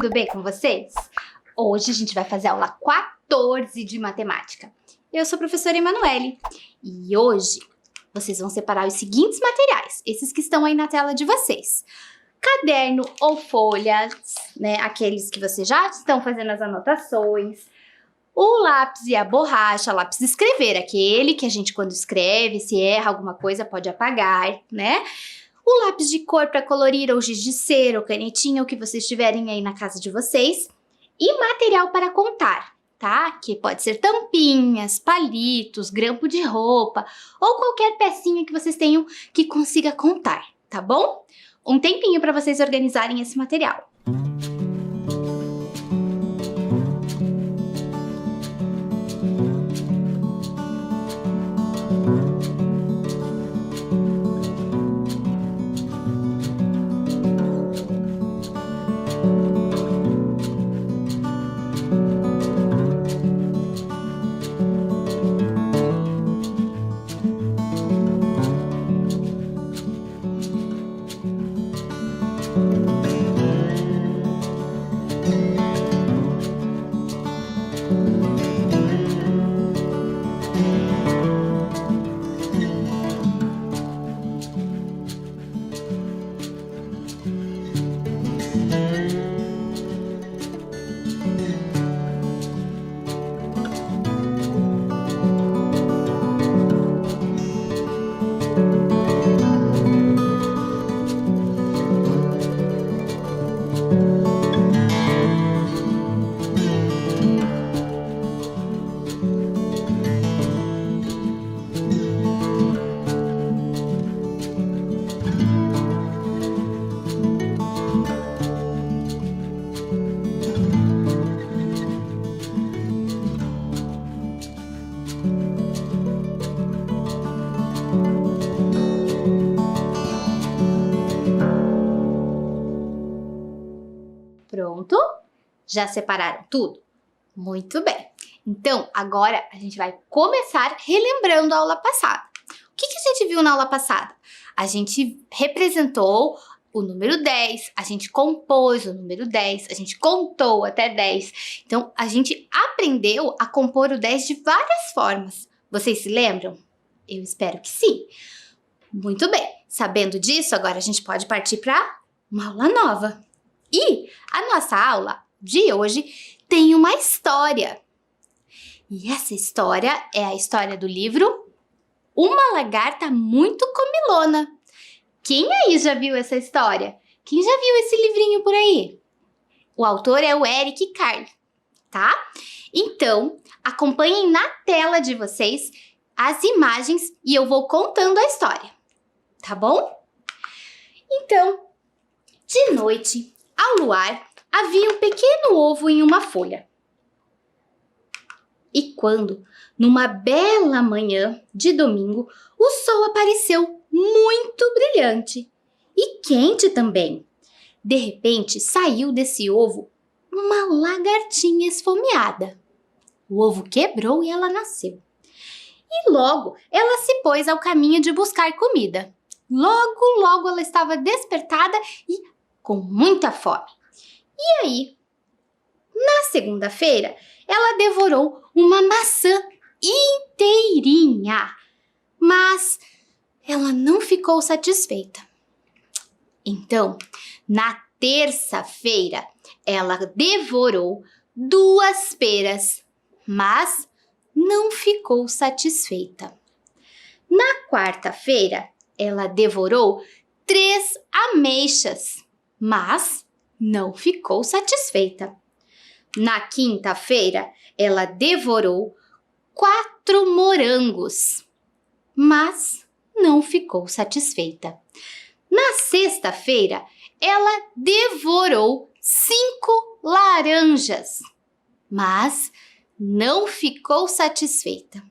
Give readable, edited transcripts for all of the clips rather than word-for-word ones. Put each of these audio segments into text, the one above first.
tudo bem com vocês? Hoje a gente vai fazer a aula 14 de matemática. Eu sou a professora Emanuele e hoje vocês vão separar os seguintes materiais, esses que estão aí na tela de vocês. Caderno ou folhas, né, aqueles que vocês já estão fazendo as anotações. O lápis e a borracha, lápis de escrever, aquele que a gente quando escreve, se erra alguma coisa pode apagar, né? O lápis de cor para colorir, ou giz de cera, ou canetinha, o que vocês tiverem aí na casa de vocês. E material para contar, tá? Que pode ser tampinhas, palitos, grampo de roupa, ou qualquer pecinha que vocês tenham que consiga contar, tá bom? Um tempinho para vocês organizarem esse material. Pronto? Já separaram tudo? Muito bem. Então, agora a gente vai começar relembrando a aula passada. O que a gente viu na aula passada? A gente representou o número 10, a gente compôs o número 10, a gente contou até 10. Então, a gente aprendeu a compor o 10 de várias formas. Vocês se lembram? Eu espero que sim. Muito bem. Sabendo disso, agora a gente pode partir para uma aula nova. E a nossa aula de hoje tem uma história. E essa história é a história do livro Uma Lagarta Muito Comilona. Quem aí já viu essa história? Quem já viu esse livrinho por aí? O autor é o Eric Carle, tá? Então, acompanhem na tela de vocês as imagens e eu vou contando a história, tá bom? Então, de noite, ao luar, havia um pequeno ovo em uma folha. E quando, numa bela manhã de domingo, o sol apareceu muito brilhante e quente também. De repente, saiu desse ovo uma lagartinha esfomeada. O ovo quebrou e ela nasceu. E logo, ela se pôs ao caminho de buscar comida. Logo ela estava despertada e com muita fome. E aí, na segunda-feira, ela devorou uma maçã inteirinha, mas ela não ficou satisfeita. Então, na terça-feira, ela devorou 2 peras, mas não ficou satisfeita. Na quarta-feira, ela devorou 3 ameixas, mas não ficou satisfeita. Na quinta-feira, ela devorou 4 morangos, mas não ficou satisfeita. Na sexta-feira, ela devorou 5 laranjas, mas não ficou satisfeita.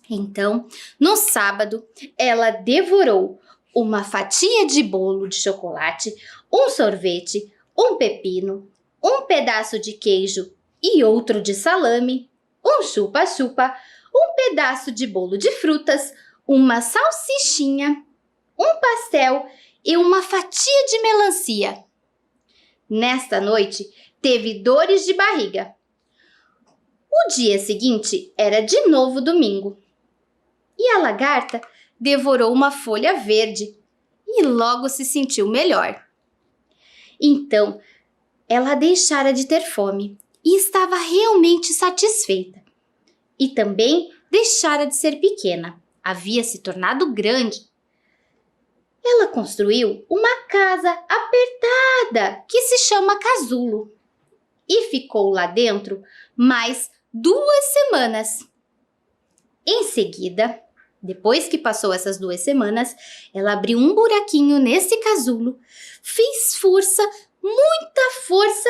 Então, no sábado, ela devorou uma fatia de bolo de chocolate, um sorvete, um pepino, um pedaço de queijo e outro de salame, um chupa-chupa, um pedaço de bolo de frutas, uma salsichinha, um pastel e uma fatia de melancia. Nesta noite, teve dores de barriga. O dia seguinte era de novo domingo. E a lagarta devorou uma folha verde e logo se sentiu melhor. Então, ela deixara de ter fome e estava realmente satisfeita. E também deixara de ser pequena, havia se tornado grande. Ela construiu uma casa apertada que se chama casulo e ficou lá dentro mais 2 semanas. Em seguida, depois que passou essas 2 semanas, ela abriu um buraquinho nesse casulo, fez força, muita força,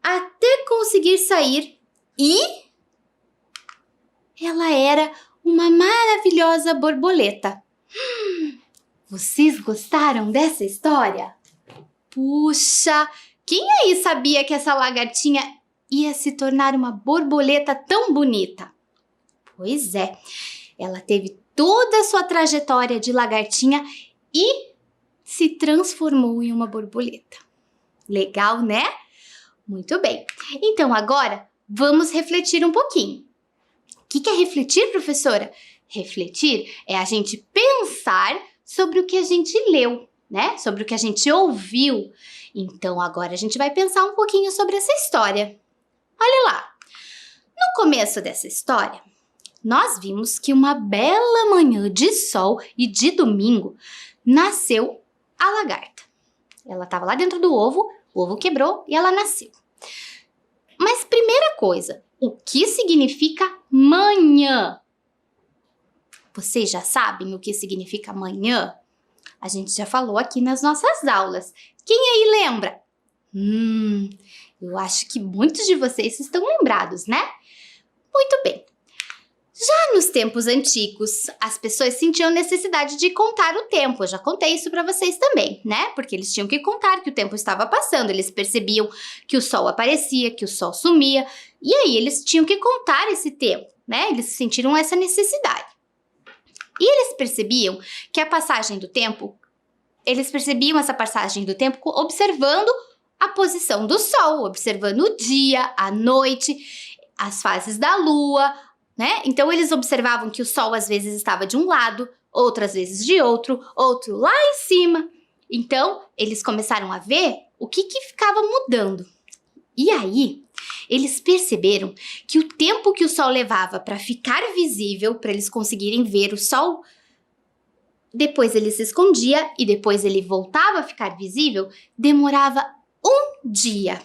até conseguir sair e ela era uma maravilhosa borboleta. Vocês gostaram dessa história? Puxa, quem aí sabia que essa lagartinha ia se tornar uma borboleta tão bonita? Pois é, ela teve toda a sua trajetória de lagartinha e se transformou em uma borboleta. Legal, né? Muito bem. Então agora vamos refletir um pouquinho. O que é refletir, professora? Refletir é a gente pensar sobre o que a gente leu, né? Sobre o que a gente ouviu. Então agora a gente vai pensar um pouquinho sobre essa história. Olha lá. No começo dessa história, nós vimos que uma bela manhã de sol e de domingo nasceu a lagarta. Ela estava lá dentro do ovo, o ovo quebrou e ela nasceu. Mas primeira coisa, o que significa manhã? Vocês já sabem o que significa manhã? A gente já falou aqui nas nossas aulas. Quem aí lembra? Eu acho que muitos de vocês estão lembrados, né? Muito bem. Já nos tempos antigos, as pessoas sentiam necessidade de contar o tempo. Eu já contei isso para vocês também, né? Porque eles tinham que contar que o tempo estava passando. Eles percebiam que o sol aparecia, que o sol sumia. E aí eles tinham que contar esse tempo, né? Eles sentiram essa necessidade. E eles percebiam que a passagem do tempo, eles percebiam essa passagem do tempo observando a posição do sol, observando o dia, a noite, as fases da lua, né? Então eles observavam que o sol às vezes estava de um lado, outras vezes de outro lá em cima. Então eles começaram a ver o que ficava mudando. E aí eles perceberam que o tempo que o sol levava para ficar visível, para eles conseguirem ver o sol, depois ele se escondia e depois ele voltava a ficar visível, demorava um dia.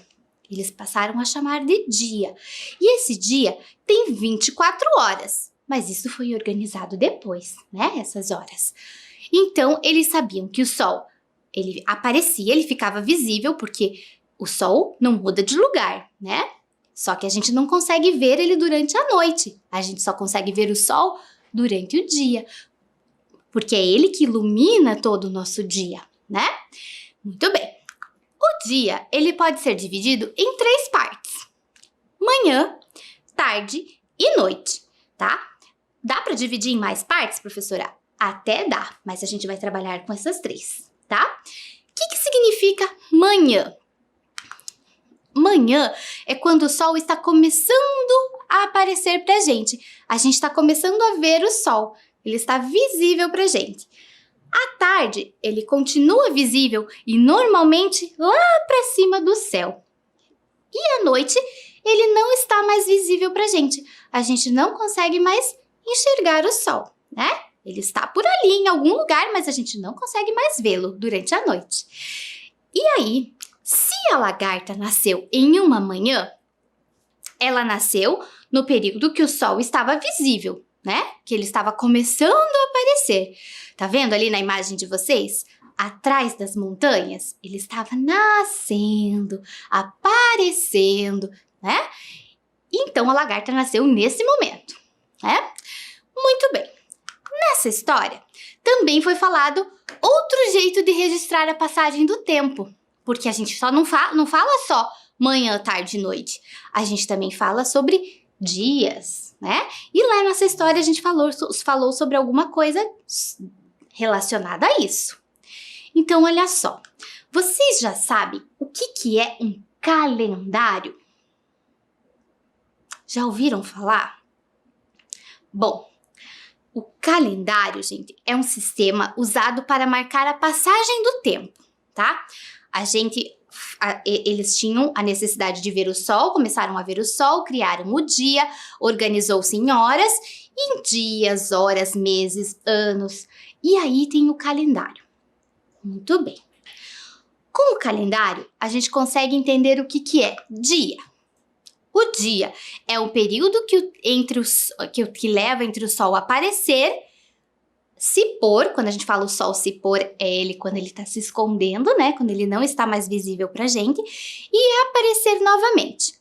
Eles passaram a chamar de dia. E esse dia tem 24 horas. Mas isso foi organizado depois, né? Essas horas. Então, eles sabiam que o sol, ele aparecia, ele ficava visível, porque o sol não muda de lugar, né? Só que a gente não consegue ver ele durante a noite. A gente só consegue ver o sol durante o dia. Porque é ele que ilumina todo o nosso dia, né? Muito bem. O dia, ele pode ser dividido em 3 partes. Manhã, tarde e noite, tá? Dá para dividir em mais partes, professora? Até dá, mas a gente vai trabalhar com essas 3, tá? O que significa manhã? Manhã é quando o sol está começando a aparecer pra gente. A gente está começando a ver o sol. Ele está visível pra gente. À tarde, ele continua visível e normalmente lá para cima do céu. E à noite, ele não está mais visível para a gente não consegue mais enxergar o sol, né? Ele está por ali em algum lugar, mas a gente não consegue mais vê-lo durante a noite. E aí, se a lagarta nasceu em uma manhã, ela nasceu no período que o sol estava visível, né? Que ele estava começando a aparecer. Tá vendo ali na imagem de vocês? Atrás das montanhas, ele estava nascendo, aparecendo, né? Então a lagarta nasceu nesse momento, né? Muito bem. Nessa história, também foi falado outro jeito de registrar a passagem do tempo, porque a gente só não fala só manhã, tarde e noite. A gente também fala sobre dias, né? E lá nessa história a gente falou sobre alguma coisa relacionada a isso. Então, olha só. Vocês já sabem o que é um calendário? Já ouviram falar? Bom, o calendário, gente, é um sistema usado para marcar a passagem do tempo, tá? Eles tinham a necessidade de ver o sol, começaram a ver o sol, criaram o dia, organizou-se em horas, em dias, horas, meses, anos. E aí tem o calendário. Muito bem. Com o calendário, a gente consegue entender o que é dia. O dia é o período que leva entre o sol aparecer, se pôr. Quando a gente fala o sol se pôr, é ele quando ele está se escondendo, né? Quando ele não está mais visível pra gente, e aparecer novamente.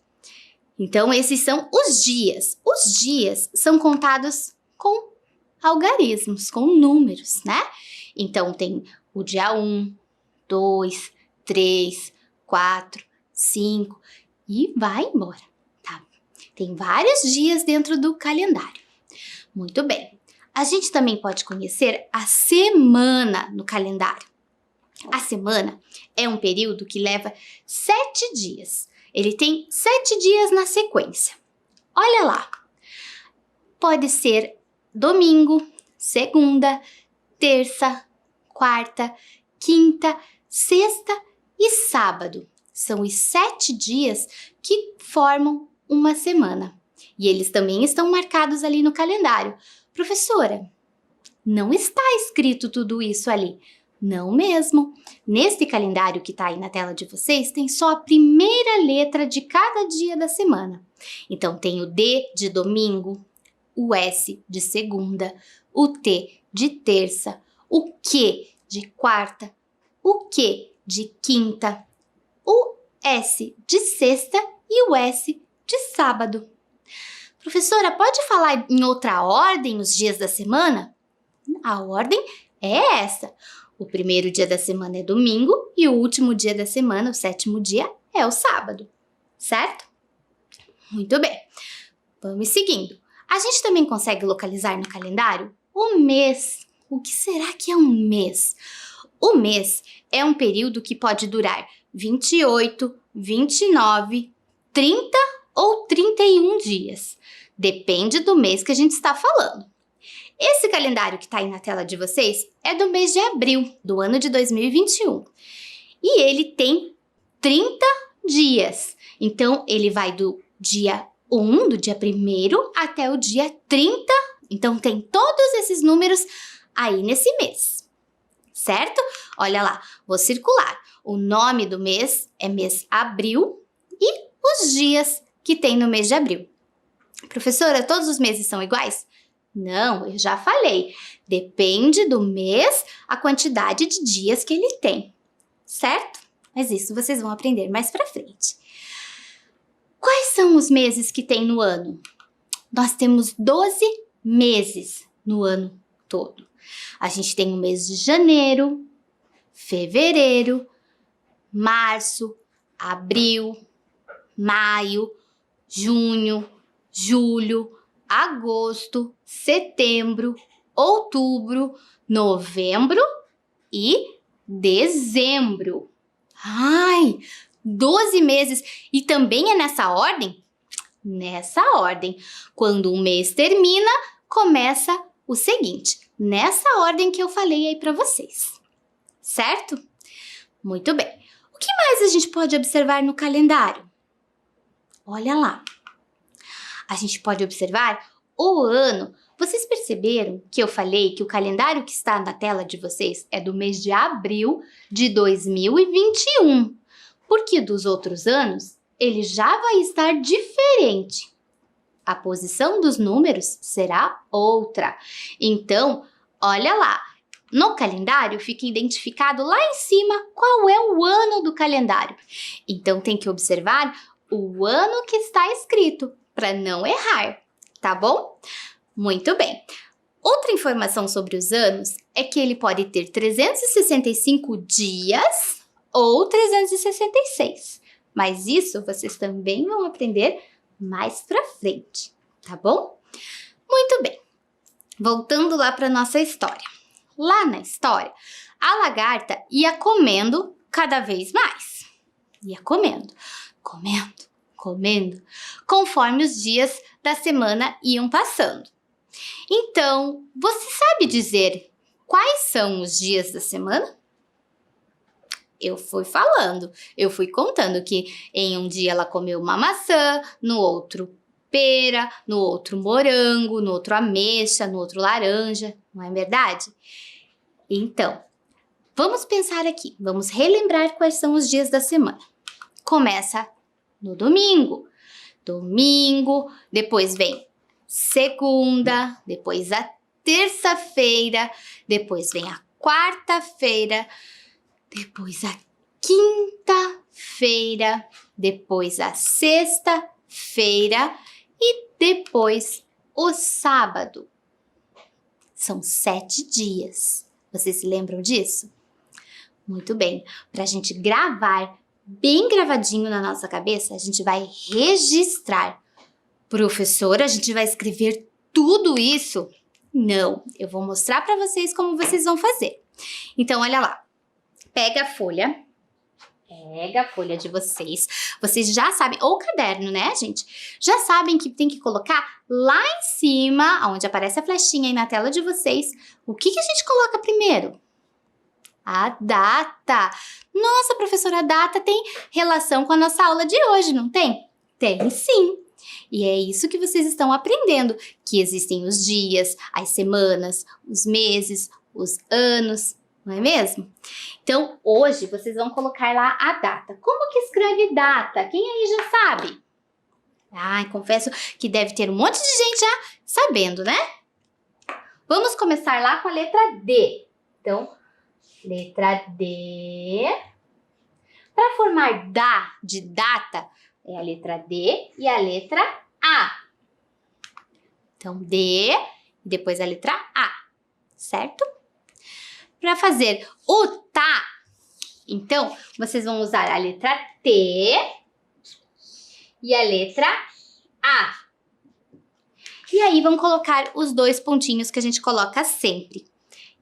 Então, esses são os dias. Os dias são contados com algarismos, com números, né? Então, tem o dia 1, 2, 3, 4, 5 e vai embora. Tem vários dias dentro do calendário. Muito bem. A gente também pode conhecer a semana no calendário. A semana é um período que leva 7 dias. Ele tem 7 dias na sequência. Olha lá. Pode ser domingo, segunda, terça, quarta, quinta, sexta e sábado. São os 7 dias que formam uma semana. E eles também estão marcados ali no calendário. Professora, não está escrito tudo isso ali. Não mesmo. Nesse calendário que está aí na tela de vocês, tem só a primeira letra de cada dia da semana. Então, tem o D de domingo, o S de segunda, o T de terça, o Q de quarta, o Q de quinta, o S de sexta e o S de sábado. Professora, pode falar em outra ordem os dias da semana? A ordem é essa. O primeiro dia da semana é domingo e o último dia da semana, o 7º dia, é o sábado. Certo? Muito bem. Vamos seguindo. A gente também consegue localizar no calendário o mês. O que será que é um mês? O mês é um período que pode durar 28, 29, 30 ou 31 dias. Depende do mês que a gente está falando. Esse calendário que está aí na tela de vocês é do mês de abril, do ano de 2021. E ele tem 30 dias. Então, ele vai do dia 1, do dia 1º, até o dia 30. Então, tem todos esses números aí nesse mês. Certo? Olha lá, vou circular. O nome do mês é mês abril e os dias que tem no mês de abril. Professora, todos os meses são iguais? Não, eu já falei. Depende do mês, a quantidade de dias que ele tem. Certo? Mas isso vocês vão aprender mais pra frente. Quais são os meses que tem no ano? Nós temos 12 meses no ano todo. A gente tem o mês de janeiro, fevereiro, março, abril, maio, junho, julho, agosto, setembro, outubro, novembro e dezembro. Ai, 12 meses. E também é nessa ordem? Nessa ordem. Quando um mês termina, começa o seguinte. Nessa ordem que eu falei aí para vocês. Certo? Muito bem. O que mais a gente pode observar no calendário? Olha lá. A gente pode observar o ano. Vocês perceberam que eu falei que o calendário que está na tela de vocês é do mês de abril de 2021? Porque dos outros anos, ele já vai estar diferente. A posição dos números será outra. Então, olha lá. No calendário fica identificado lá em cima qual é o ano do calendário. Então, tem que observar o ano que está escrito para não errar, tá bom? Muito bem. Outra informação sobre os anos é que ele pode ter 365 dias ou 366. Mas isso vocês também vão aprender mais pra frente, tá bom? Muito bem. Voltando lá para nossa história. Lá na história, a lagarta ia comendo cada vez mais. Ia comendo, comendo, comendo, conforme os dias da semana iam passando. Então, você sabe dizer quais são os dias da semana? Eu fui falando, eu fui contando que em um dia ela comeu uma maçã, no outro pera, no outro morango, no outro ameixa, no outro laranja, não é verdade? Então, vamos pensar aqui, vamos relembrar quais são os dias da semana. Começa no domingo, depois vem segunda, depois a terça-feira, depois vem a quarta-feira, depois a quinta-feira, depois a sexta-feira e depois o sábado. São 7 dias. Vocês se lembram disso? Muito bem. Para a gente gravar bem gravadinho na nossa cabeça, a gente vai registrar. Professora, a gente vai escrever tudo isso? Não, eu vou mostrar para vocês como vocês vão fazer. Então, olha lá. Pega a folha de vocês. Vocês já sabem, ou o caderno, né, gente? Já sabem que tem que colocar lá em cima, onde aparece a flechinha aí na tela de vocês. O que a gente coloca primeiro? A data. Nossa, professora, a data tem relação com a nossa aula de hoje, não tem? Tem sim. E é isso que vocês estão aprendendo, que existem os dias, as semanas, os meses, os anos, não é mesmo? Então, hoje vocês vão colocar lá a data. Como que escreve data? Quem aí já sabe? Ai, confesso que deve ter um monte de gente já sabendo, né? Vamos começar lá com a letra D. Então, letra D. Para formar de data, é a letra D e a letra A. Então, D e depois a letra A, certo? Para fazer o tá, então, vocês vão usar a letra T e a letra A. E aí, vão colocar os 2 pontinhos que a gente coloca sempre.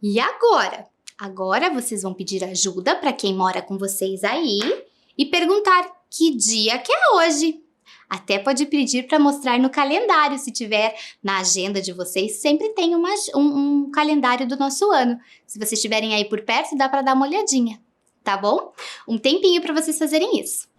E agora? Agora, vocês vão pedir ajuda para quem mora com vocês aí e perguntar que dia que é hoje. Até pode pedir para mostrar no calendário, se tiver na agenda de vocês, sempre tem um calendário do nosso ano. Se vocês estiverem aí por perto, dá para dar uma olhadinha, tá bom? Um tempinho para vocês fazerem isso.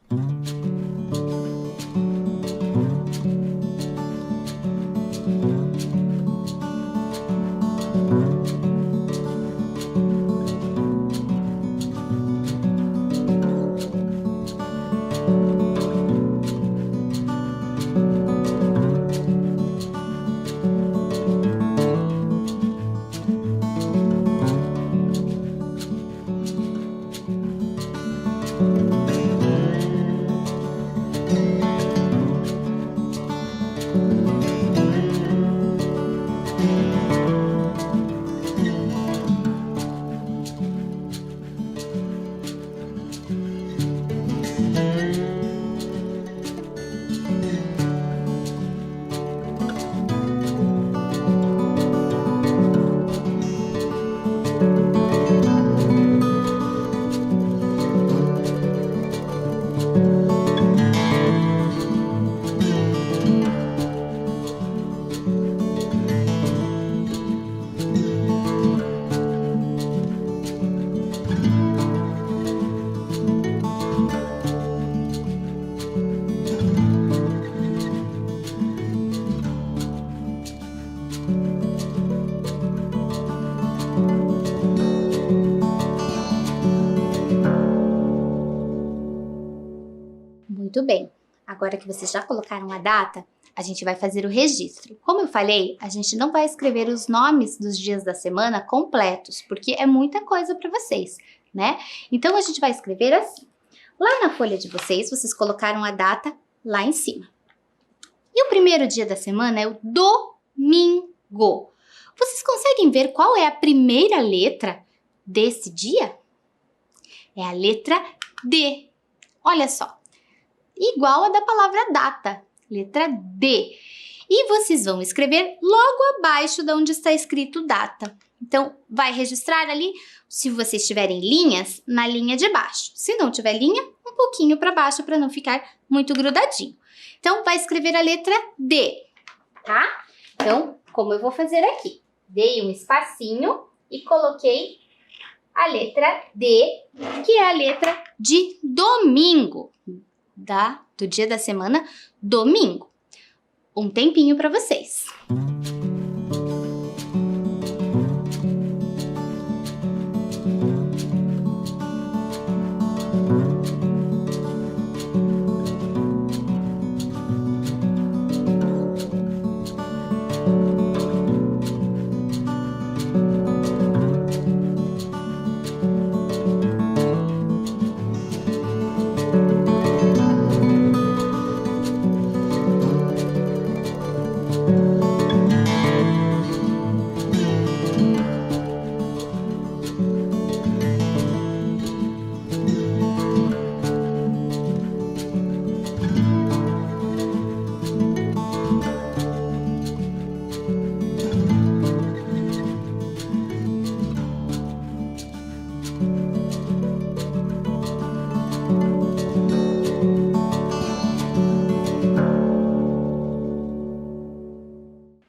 Muito bem, agora que vocês já colocaram a data, a gente vai fazer o registro. Como eu falei, a gente não vai escrever os nomes dos dias da semana completos, porque é muita coisa para vocês, né? Então, a gente vai escrever assim. Lá na folha de vocês, vocês colocaram a data lá em cima. E o primeiro dia da semana é o domingo. Vocês conseguem ver qual é a primeira letra desse dia? É a letra D. Olha só. Igual a da palavra data, letra D. E vocês vão escrever logo abaixo de onde está escrito data. Então, vai registrar ali, se vocês tiverem linhas, na linha de baixo. Se não tiver linha, um pouquinho para baixo para não ficar muito grudadinho. Então, vai escrever a letra D, tá? Então, como eu vou fazer aqui? Dei um espacinho e coloquei a letra D, que é a letra de domingo, do dia da semana, domingo. Um tempinho para vocês.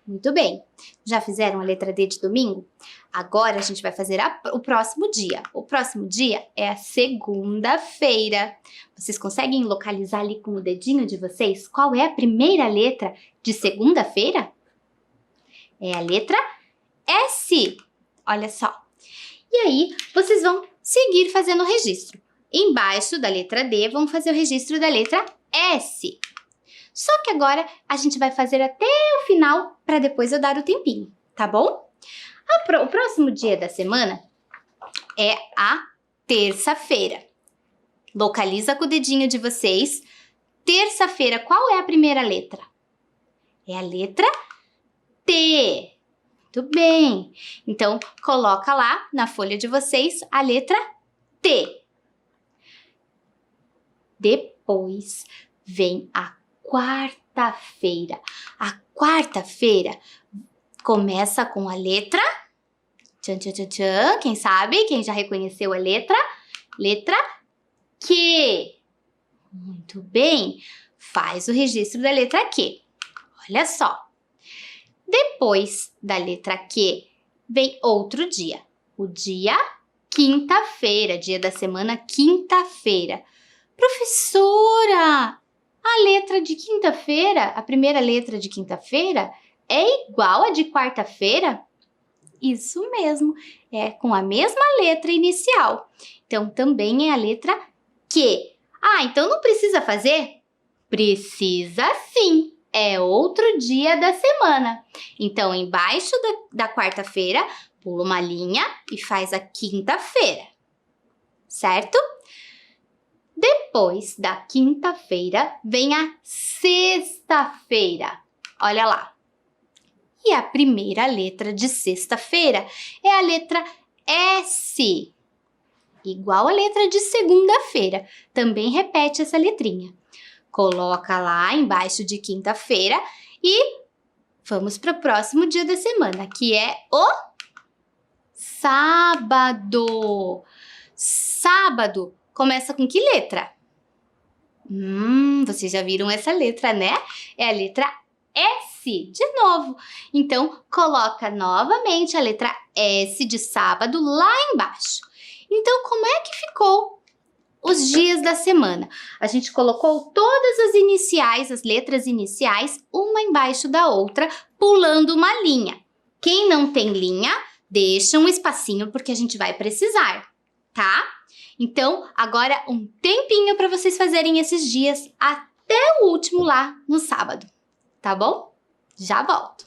Muito bem, já fizeram a letra D de domingo? Agora a gente vai fazer o próximo dia. O próximo dia é a segunda-feira. Vocês conseguem localizar ali com o dedinho de vocês qual é a primeira letra de segunda-feira? É a letra S. Olha só. E aí, vocês vão seguir fazendo o registro. Embaixo da letra D, vão fazer o registro da letra S. Só que agora a gente vai fazer até o final para depois eu dar o tempinho, tá bom? O próximo dia da semana é a terça-feira. Localiza com o dedinho de vocês. Terça-feira, qual é a primeira letra? É a letra T. Muito bem. Então, coloca lá na folha de vocês a letra T. Depois vem a quarta-feira. A quarta-feira começa com a letra... Tchan, tchan, tchan, tchan. Quem sabe? Quem já reconheceu a letra? Letra Q. Muito bem. Faz o registro da letra Q. Olha só. Depois da letra Q, vem outro dia. O dia quinta-feira. Dia da semana, quinta-feira. Professora, a letra de quinta-feira, a primeira letra de quinta-feira, é igual a de quarta-feira? Isso mesmo, é com a mesma letra inicial. Então, também é a letra Q. Ah, então não precisa fazer? Precisa sim, é outro dia da semana. Então, embaixo da quarta-feira, pula uma linha e faz a quinta-feira, certo? Depois da quinta-feira, vem a sexta-feira. Olha lá. E a primeira letra de sexta-feira é a letra S. Igual a letra de segunda-feira. Também repete essa letrinha. Coloca lá embaixo de quinta-feira e vamos para o próximo dia da semana, que é o sábado. Sábado. Começa com que letra? Vocês já viram essa letra, né? É a letra S, de novo. Então, coloca novamente a letra S de sábado lá embaixo. Então, como é que ficou os dias da semana? A gente colocou todas as iniciais, as letras iniciais, uma embaixo da outra, pulando uma linha. Quem não tem linha, deixa um espacinho porque a gente vai precisar, tá? Então, agora um tempinho para vocês fazerem esses dias até o último lá no sábado, tá bom? Já volto!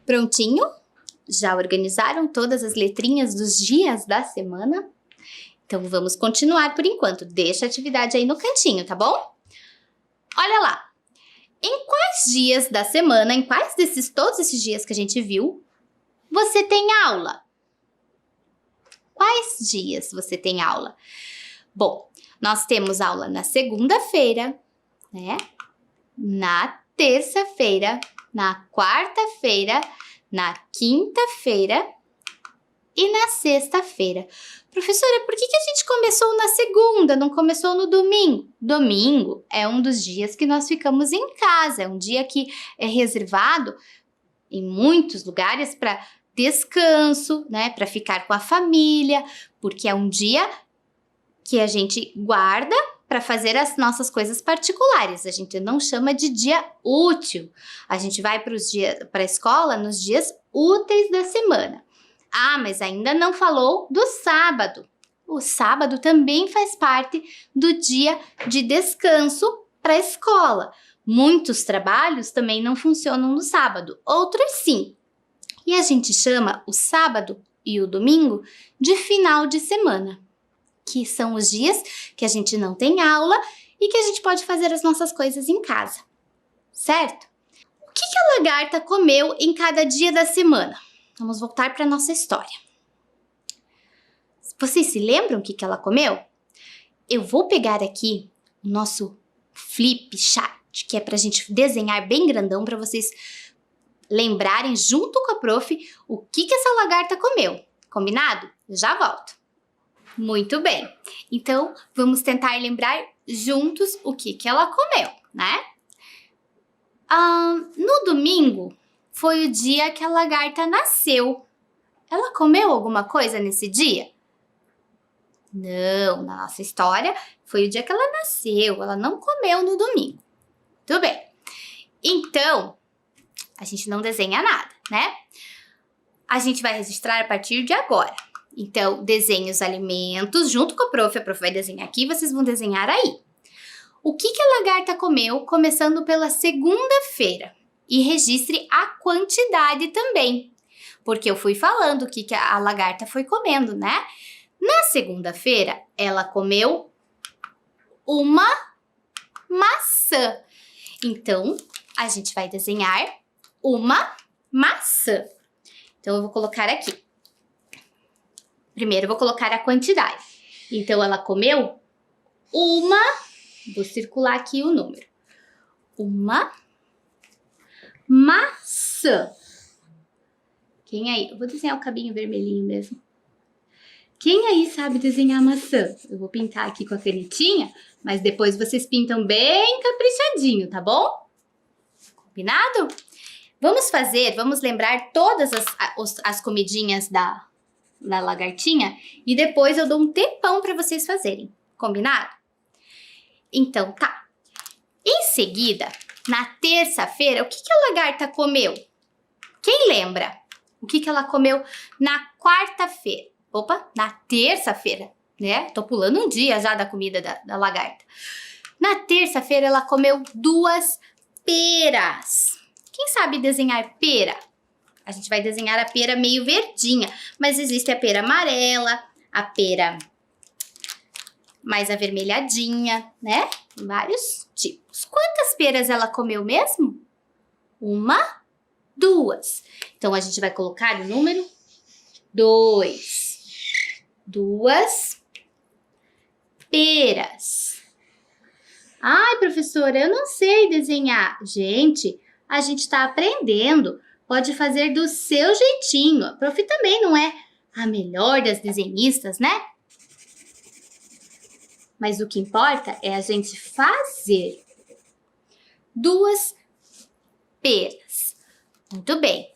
Prontinho? Já organizaram todas as letrinhas dos dias da semana? Então vamos continuar por enquanto. Deixa a atividade aí no cantinho, tá bom? Olha lá. Em quais dias da semana, em quais todos esses dias que a gente viu, você tem aula? Quais dias você tem aula? Bom, nós temos aula na segunda-feira, né? Na terça-feira, na quarta-feira, na quinta-feira e na sexta-feira. Professora, por que a gente começou na segunda, não começou no domingo? Domingo é um dos dias que nós ficamos em casa, é um dia que é reservado em muitos lugares para descanso, né, para ficar com a família, porque é um dia que a gente guarda para fazer as nossas coisas particulares. A gente não chama de dia útil. A gente vai para a escola nos dias úteis da semana. Ah, mas ainda não falou do sábado. O sábado também faz parte do dia de descanso para a escola. Muitos trabalhos também não funcionam no sábado, outros sim. E a gente chama o sábado e o domingo de final de semana, que são os dias que a gente não tem aula e que a gente pode fazer as nossas coisas em casa, certo? O que a lagarta comeu em cada dia da semana? Vamos voltar para a nossa história. Vocês se lembram o que ela comeu? Eu vou pegar aqui o nosso flip chart, que é para a gente desenhar bem grandão para vocês lembrarem junto com a prof o que essa lagarta comeu. Combinado? Eu já volto. Muito bem. Então, vamos tentar lembrar juntos o que ela comeu, né? No domingo foi o dia que a lagarta nasceu. Ela comeu alguma coisa nesse dia? Não, na nossa história foi o dia que ela nasceu. Ela não comeu no domingo. Tudo bem. Então, a gente não desenha nada, né? A gente vai registrar a partir de agora. Então, desenhe os alimentos junto com a prof vai desenhar aqui, vocês vão desenhar aí. O que a lagarta comeu, começando pela segunda-feira? E registre a quantidade também, porque eu fui falando o que a lagarta foi comendo, né? Na segunda-feira, ela comeu uma maçã. Então, a gente vai desenhar uma maçã. Então, eu vou colocar aqui. Primeiro, eu vou colocar a quantidade. Então, ela comeu uma... Vou circular aqui o número. Uma maçã. Quem aí? Eu vou desenhar o cabinho vermelhinho mesmo. Quem aí sabe desenhar maçã? Eu vou pintar aqui com a canetinha, mas depois vocês pintam bem caprichadinho, tá bom? Combinado? Vamos lembrar todas as comidinhas da lagartinha e depois eu dou um tempão para vocês fazerem. Combinado? Então tá. Em seguida, na terça-feira, o que a lagarta comeu? Quem lembra? O que ela comeu na quarta-feira? Opa, na terça-feira, né? Tô pulando um dia já da comida da lagarta. Na terça-feira, ela comeu 2 peras. Quem sabe desenhar pera? A gente vai desenhar a pera meio verdinha, mas existe a pera amarela, a pera mais avermelhadinha, né? Vários tipos. Quantas peras ela comeu mesmo? 1, 2. Então, a gente vai colocar o número 2. 2 peras. Ai, professora, eu não sei desenhar. Gente, a gente tá aprendendo. Pode fazer do seu jeitinho. A prof também não é a melhor das desenhistas, né? Mas o que importa é a gente fazer. 2 peras. Muito bem.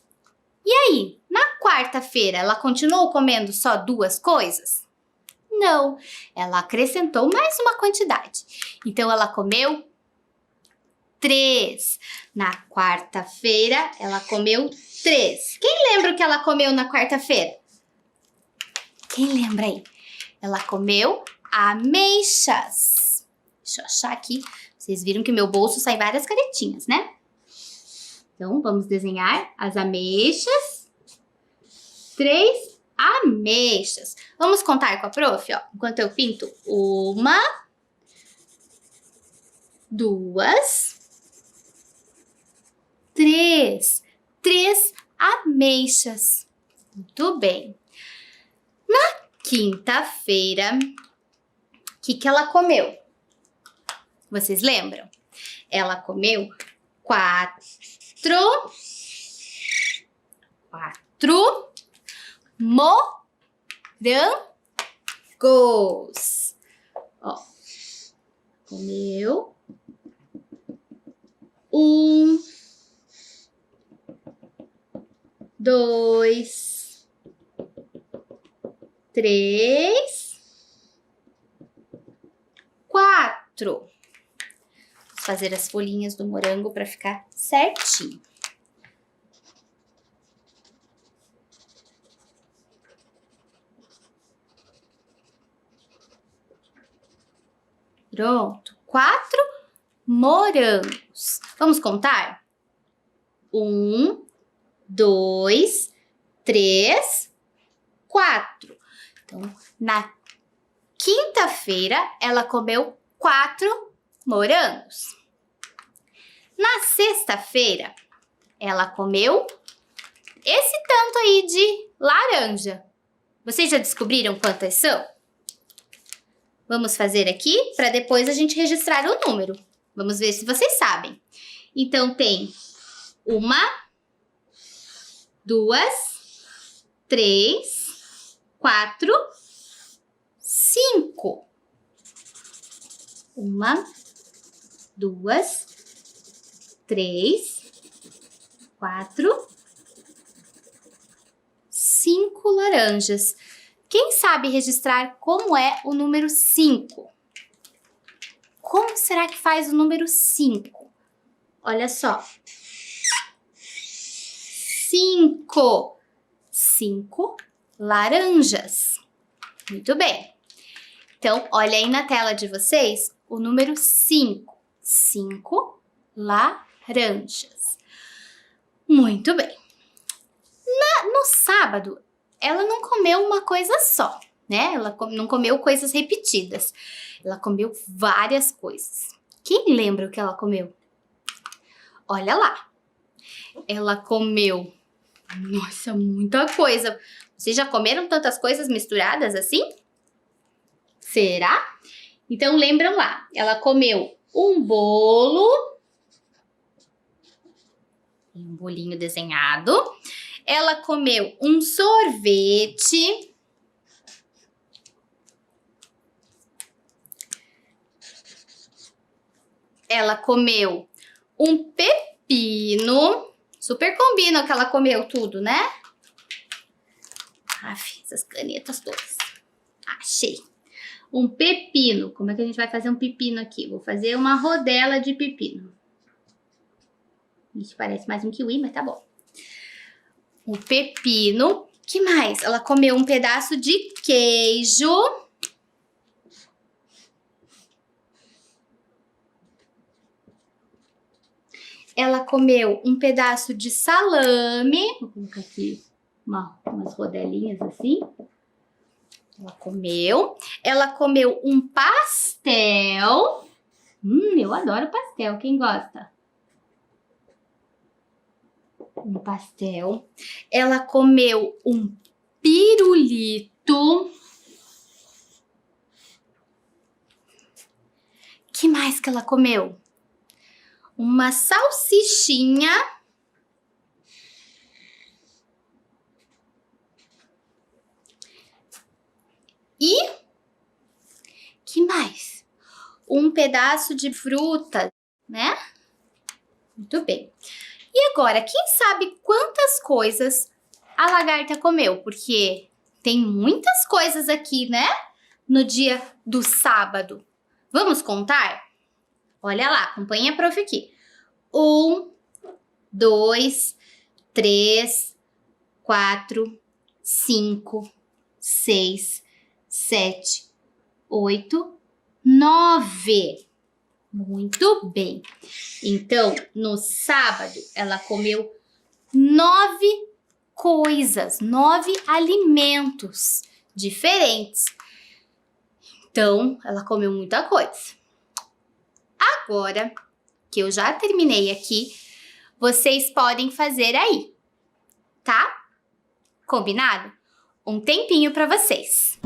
E aí, na quarta-feira, ela continuou comendo só 2 coisas? Não, ela acrescentou mais uma quantidade. Então, ela comeu 3. Na quarta-feira, ela comeu 3. Quem lembra o que ela comeu na quarta-feira? Quem lembra aí? Ela comeu ameixas. Deixa eu achar aqui. Vocês viram que meu bolso sai várias canetinhas, né? Então, vamos desenhar as ameixas. 3 ameixas. Vamos contar com a prof, ó. Enquanto eu pinto. 1, 2, 3. 3 ameixas. Muito bem. Na quinta-feira, o que ela comeu? Vocês lembram? Ela comeu 4 morangos. Ó, comeu 1, 2, 3, 4. Vou fazer as folhinhas do morango para ficar certinho. Pronto, 4 morangos. Vamos contar? 1, 2, 3, 4. Então, na quinta-feira, ela comeu 4 morangos. Na sexta-feira, ela comeu esse tanto aí de laranja. Vocês já descobriram quantas são? Vamos fazer aqui para depois a gente registrar o número. Vamos ver se vocês sabem. Então, tem 1, 2, 3, 4, 5. 1, 2, 3, 4, 5 laranjas. Quem sabe registrar como é o número 5? Como será que faz o número 5? Olha só. 5. 5 laranjas. Muito bem. Então, olha aí na tela de vocês o número 5. 5 laranjas. Muito bem. No sábado, ela não comeu uma coisa só, né? Ela não comeu coisas repetidas. Ela comeu várias coisas. Quem lembra o que ela comeu? Olha lá. Ela comeu, nossa, muita coisa. Vocês já comeram tantas coisas misturadas assim? Será? Então, lembram lá. Ela comeu um bolo. Um bolinho desenhado. Ela comeu um sorvete. Ela comeu um pepino. Super combina que ela comeu tudo, né? Aff, essas canetas todas. Achei. Um pepino. Como é que a gente vai fazer um pepino aqui? Vou fazer uma rodela de pepino. Isso parece mais um kiwi, mas tá bom. O pepino. Que mais? Ela comeu um pedaço de queijo. Ela comeu um pedaço de salame. Vou colocar aqui umas rodelinhas assim. Ela comeu. Ela comeu um pastel. Eu adoro pastel. Quem gosta? Um pastel. Ela comeu um pirulito. Que mais que ela comeu? Uma salsichinha. E que mais? Um pedaço de fruta, né? Muito bem. E agora, quem sabe quantas coisas a lagarta comeu? Porque tem muitas coisas aqui, né? No dia do sábado. Vamos contar? Olha lá, acompanha a prof aqui. 1, 2, 3, 4, 5, 6, 7, 8, 9. Muito bem. Então, no sábado, ela comeu 9 coisas, 9 alimentos diferentes. Então, ela comeu muita coisa. Agora que eu já terminei aqui, vocês podem fazer aí, tá? Combinado? Um tempinho para vocês.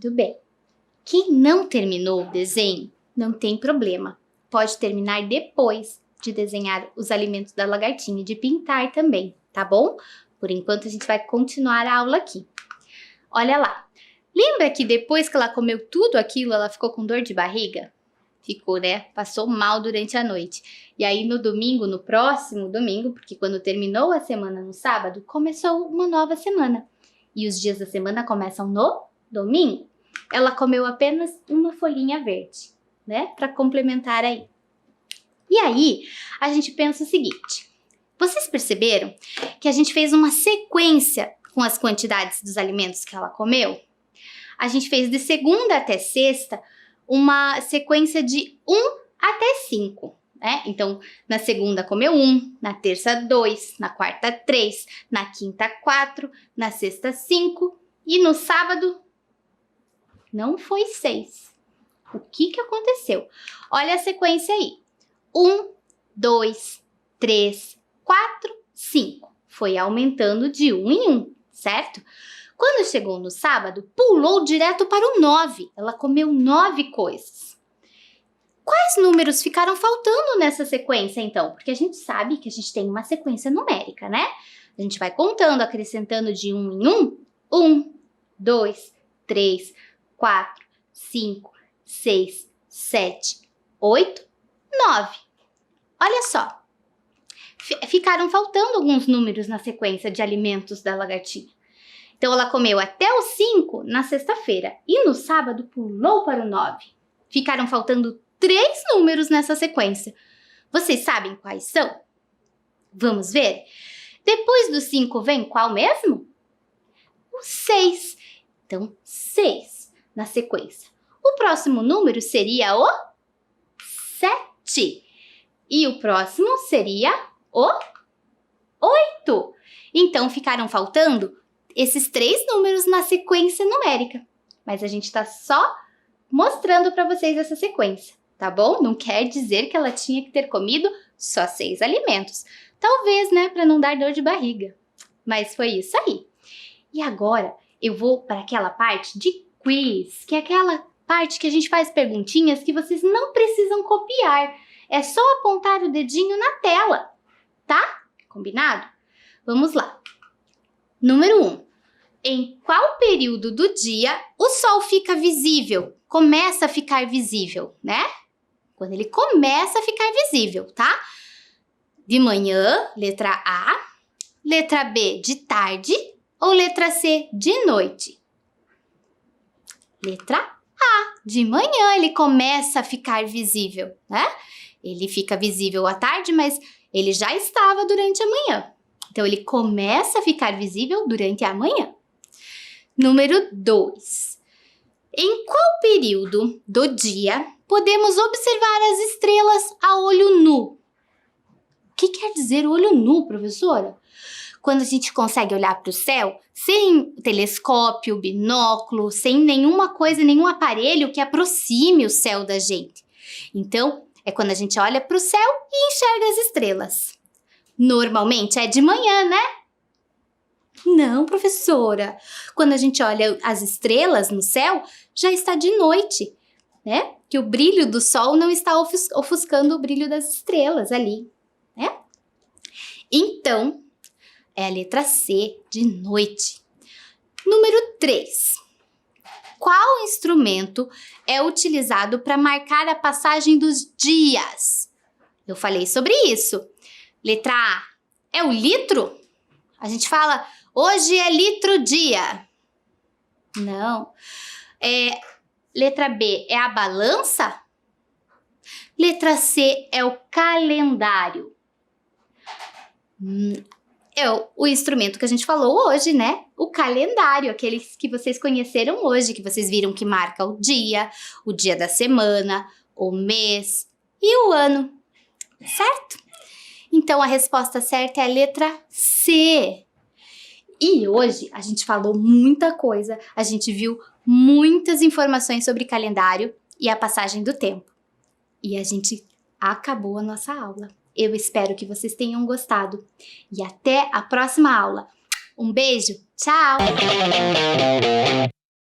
Muito bem. Quem não terminou o desenho, não tem problema. Pode terminar depois de desenhar os alimentos da lagartinha e de pintar também, tá bom? Por enquanto, a gente vai continuar a aula aqui. Olha lá. Lembra que depois que ela comeu tudo aquilo, ela ficou com dor de barriga? Ficou, né? Passou mal durante a noite. E aí no domingo, no próximo domingo, porque quando terminou a semana no sábado, começou uma nova semana. E os dias da semana começam no domingo. Ela comeu apenas uma folhinha verde, né? Para complementar aí. E aí, a gente pensa o seguinte. Vocês perceberam que a gente fez uma sequência com as quantidades dos alimentos que ela comeu? A gente fez de segunda até sexta uma sequência de 1 até 5, né? Então, na segunda comeu 1, na terça 2, na quarta 3, na quinta 4, na sexta 5 e no sábado não foi 6. O que aconteceu? Olha a sequência aí. 1, 2, 3, 4, 5. Foi aumentando de 1 em 1, certo? Quando chegou no sábado, pulou direto para o 9. Ela comeu 9 coisas. Quais números ficaram faltando nessa sequência, então? Porque a gente sabe que a gente tem uma sequência numérica, né? A gente vai contando, acrescentando de 1 em 1. 1, 2, 3, 4, 5, 6, 7, 8, 9. Olha só. Ficaram faltando alguns números na sequência de alimentos da lagartinha. Então, ela comeu até o 5 na sexta-feira e no sábado pulou para o 9. Ficaram faltando 3 números nessa sequência. Vocês sabem quais são? Vamos ver? Depois do 5 vem qual mesmo? O 6. Então, 6 na sequência. O próximo número seria o 7. E o próximo seria o 8. Então, ficaram faltando esses 3 números na sequência numérica. Mas a gente está só mostrando para vocês essa sequência, tá bom? Não quer dizer que ela tinha que ter comido só 6 alimentos. Talvez, né, para não dar dor de barriga. Mas foi isso aí. E agora eu vou para aquela parte de quiz, que é aquela parte que a gente faz perguntinhas que vocês não precisam copiar. É só apontar o dedinho na tela, tá? Combinado? Vamos lá. Número 1. Em qual período do dia o sol fica visível? Começa a ficar visível, né? Quando ele começa a ficar visível, tá? De manhã, letra A. Letra B, de tarde. Ou letra C, de noite? Letra A, de manhã ele começa a ficar visível, né? Ele fica visível à tarde, mas ele já estava durante a manhã. Então, ele começa a ficar visível durante a manhã. Número 2. Em qual período do dia podemos observar as estrelas a olho nu? O que quer dizer olho nu, professora? Quando a gente consegue olhar para o céu sem telescópio, binóculo, sem nenhuma coisa, nenhum aparelho que aproxime o céu da gente. Então, é quando a gente olha para o céu e enxerga as estrelas. Normalmente é de manhã, né? Não, professora. Quando a gente olha as estrelas no céu, já está de noite, né? Que o brilho do sol não está ofuscando o brilho das estrelas ali, né? Então, é a letra C, de noite. Número 3. Qual instrumento é utilizado para marcar a passagem dos dias? Eu falei sobre isso. Letra A, é o litro? A gente fala, hoje é litro dia. Não. Letra B, é a balança? Letra C, é o calendário. É o instrumento que a gente falou hoje, né? O calendário, aqueles que vocês conheceram hoje, que vocês viram que marca o dia da semana, o mês e o ano, certo? Então, a resposta certa é a letra C. E hoje a gente falou muita coisa, a gente viu muitas informações sobre calendário e a passagem do tempo. E a gente acabou a nossa aula. Eu espero que vocês tenham gostado. E até a próxima aula. Um beijo, tchau!